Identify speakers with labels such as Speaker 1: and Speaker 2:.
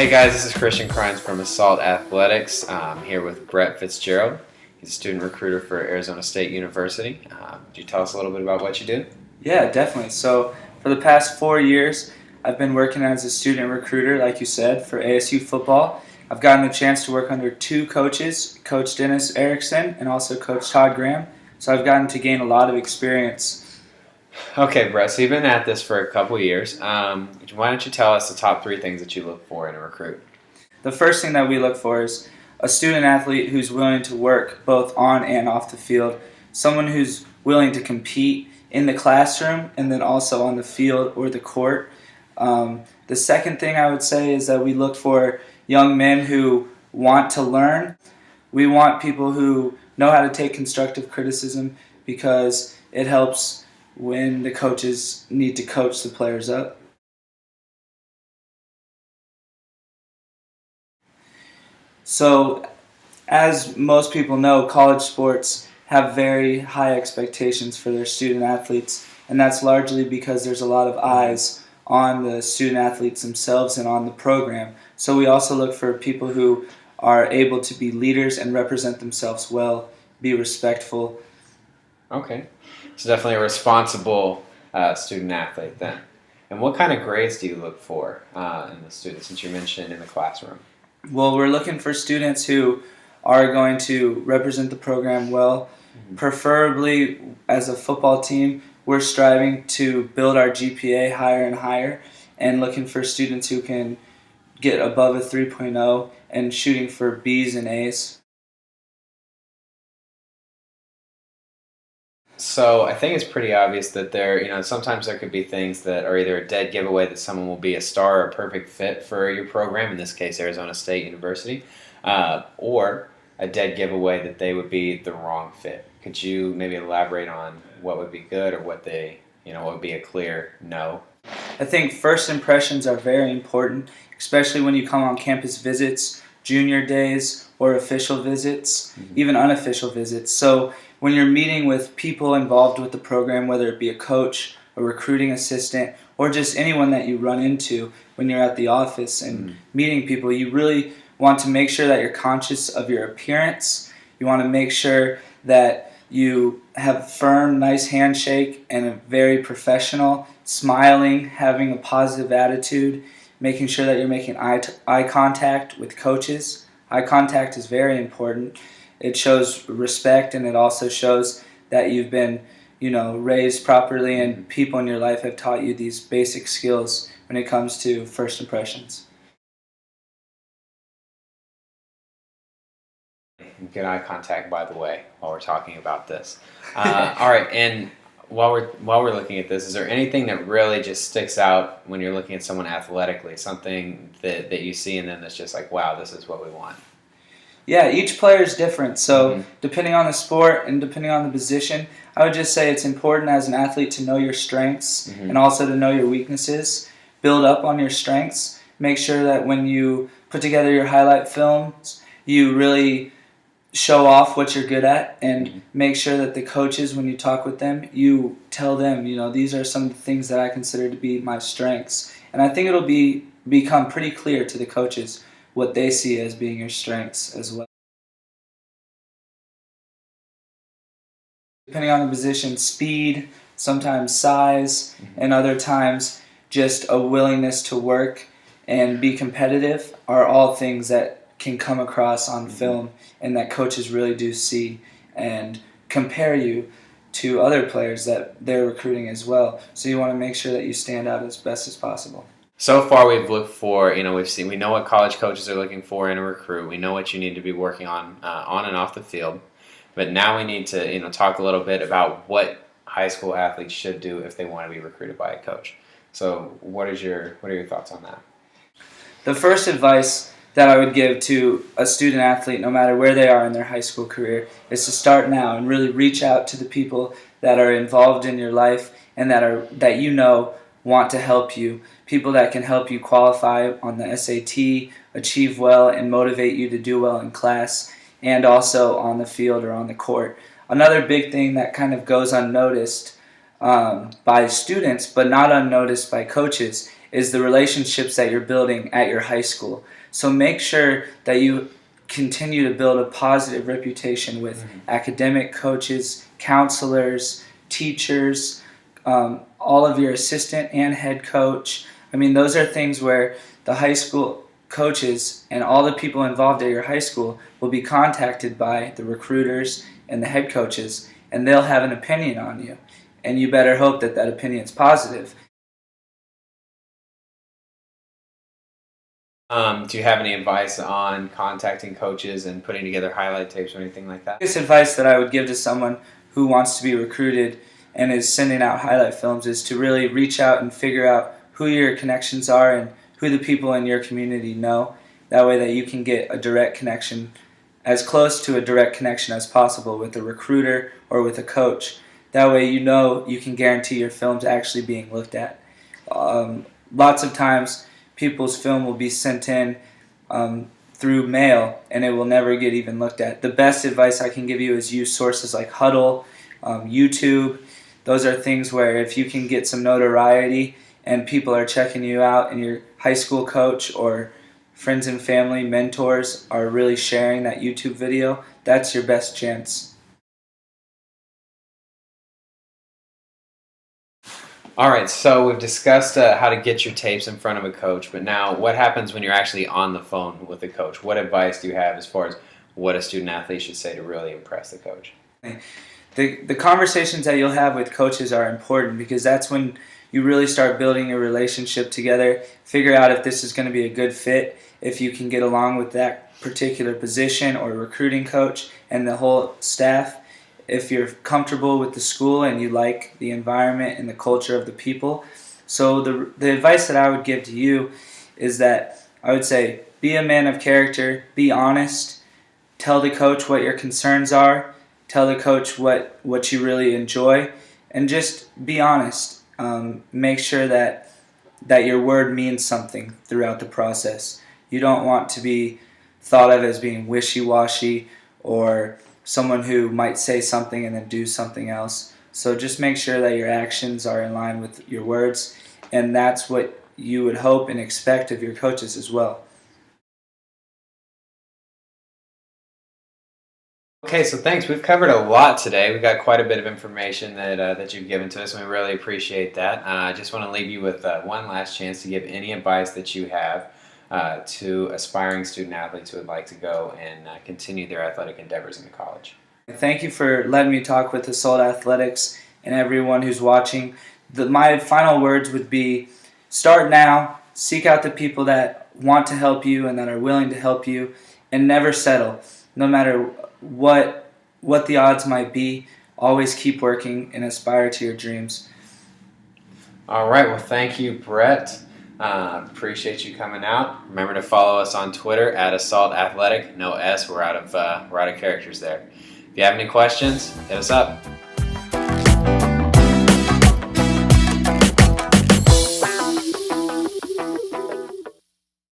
Speaker 1: Hey guys, this is Christian Crines from Assault Athletics. I'm here with Brett Fitzgerald. He's a student recruiter for Arizona State University. Could you tell us a little bit about what you do?
Speaker 2: Yeah, definitely. So for the past 4 years, I've been working as a student recruiter, like you said, for ASU football. I've gotten the chance to work under two coaches, Coach Dennis Erickson and also Coach Todd Graham. So I've gotten to gain a lot of experience.
Speaker 1: Okay, Brett, so you've been at this for a couple years. Why don't you tell us the top three things that you look for in a recruit?
Speaker 2: The first thing that we look for is a student athlete who's willing to work both on and off the field, someone who's willing to compete in the classroom and then also on the field or the court. The second thing I would say is that we look for young men who want to learn. We want people who know how to take constructive criticism because it helps when the coaches need to coach the players up. So, as most people know, college sports have very high expectations for their student athletes, and that's largely because there's a lot of eyes on the student athletes themselves and on the program. So we also look for people who are able to be leaders and represent themselves well, be respectful.
Speaker 1: Okay, so definitely a responsible student athlete then. And what kind of grades do you look for in the students, since you mentioned in the classroom?
Speaker 2: Well, we're looking for students who are going to represent the program well. Preferably, as a football team, we're striving to build our GPA higher and higher and looking for students who can get above a 3.0 and shooting for B's and A's.
Speaker 1: So I think it's pretty obvious that sometimes there could be things that are either a dead giveaway that someone will be a star or a perfect fit for your program, in this case Arizona State University, or a dead giveaway that they would be the wrong fit. Could you maybe elaborate on what would be good or what would be a clear no?
Speaker 2: I think first impressions are very important, especially when you come on campus visits, junior days, or official visits, even unofficial visits. So when you're meeting with people involved with the program, whether it be a coach, a recruiting assistant, or just anyone that you run into when you're at the office and meeting people, you really want to make sure that you're conscious of your appearance. You want to make sure that you have a firm, nice handshake and a very professional, smiling, having a positive attitude, making sure that you're making eye contact with coaches. Eye contact is very important. It shows respect, and it also shows that you've been, raised properly, and people in your life have taught you these basic skills when it comes to first impressions.
Speaker 1: Good eye contact, by the way, while we're talking about this. All right, and while we're looking at this, is there anything that really just sticks out when you're looking at someone athletically? Something that you see and then that's just like, wow, this is what we want.
Speaker 2: Yeah, each player is different. So depending on the sport and depending on the position, I would just say it's important as an athlete to know your strengths and also to know your weaknesses. Build up on your strengths. Make sure that when you put together your highlight films, you really show off what you're good at, and make sure that the coaches, when you talk with them, you tell them, these are some of the things that I consider to be my strengths. And I think it'll become pretty clear to the coaches what they see as being your strengths as well. Depending on the position, speed, sometimes size, and other times just a willingness to work and be competitive are all things that can come across on film and that coaches really do see and compare you to other players that they're recruiting as well. So you want to make sure that you stand out as best as possible.
Speaker 1: So far, we've looked for, we know what college coaches are looking for in a recruit. We know what you need to be working on and off the field. But now we need to, talk a little bit about what high school athletes should do if they want to be recruited by a coach. So, what are your thoughts on that?
Speaker 2: The first advice that I would give to a student athlete, no matter where they are in their high school career, is to start now and really reach out to the people that are involved in your life and that want to help you. People that can help you qualify on the SAT, achieve well, and motivate you to do well in class, and also on the field or on the court. Another big thing that kind of goes unnoticed by students, but not unnoticed by coaches, is the relationships that you're building at your high school. So make sure that you continue to build a positive reputation with academic coaches, counselors, teachers, all of your assistant and head coach. I mean, those are things where the high school coaches and all the people involved at your high school will be contacted by the recruiters and the head coaches, and they'll have an opinion on you. And you better hope that that opinion is positive.
Speaker 1: Do you have any advice on contacting coaches and putting together highlight tapes or anything like that?
Speaker 2: The biggest advice that I would give to someone who wants to be recruited and is sending out highlight films is to really reach out and figure out who your connections are and who the people in your community know. That way that you can get a direct connection, as close to a direct connection as possible with a recruiter or with a coach. That way you know you can guarantee your film's actually being looked at. Lots of times people's film will be sent in through mail and it will never get even looked at. The best advice I can give you is use sources like Huddle, YouTube. Those are things where if you can get some notoriety and people are checking you out and your high school coach or friends and family, mentors are really sharing that YouTube video, that's your best chance.
Speaker 1: All right, so we've discussed how to get your tapes in front of a coach, but now what happens when you're actually on the phone with the coach? What advice do you have as far as what a student athlete should say to really impress the coach?
Speaker 2: The conversations that you'll have with coaches are important because that's when you really start building a relationship together, figure out if this is going to be a good fit, if you can get along with that particular position or recruiting coach and the whole staff, if you're comfortable with the school and you like the environment and the culture of the people. So the advice that I would give to you is that I would say be a man of character, be honest, tell the coach what your concerns are, tell the coach what you really enjoy, and just be honest. Make sure that your word means something throughout the process. You don't want to be thought of as being wishy-washy or someone who might say something and then do something else. So just make sure that your actions are in line with your words, and that's what you would hope and expect of your coaches as well.
Speaker 1: Okay, so thanks. We've covered a lot today. We got quite a bit of information that you've given to us, and we really appreciate that. I just want to leave you with one last chance to give any advice that you have to aspiring student athletes who would like to go and continue their athletic endeavors in the college.
Speaker 2: Thank you for letting me talk with Assault Athletics and everyone who's watching. My final words would be start now, seek out the people that want to help you and that are willing to help you, and never settle. No matter what the odds might be, always keep working and aspire to your dreams.
Speaker 1: All right, well thank you, Brett. Appreciate you coming out. Remember to follow us on Twitter at Assault Athletic. No S. We're out of characters there. If you have any questions, hit us up.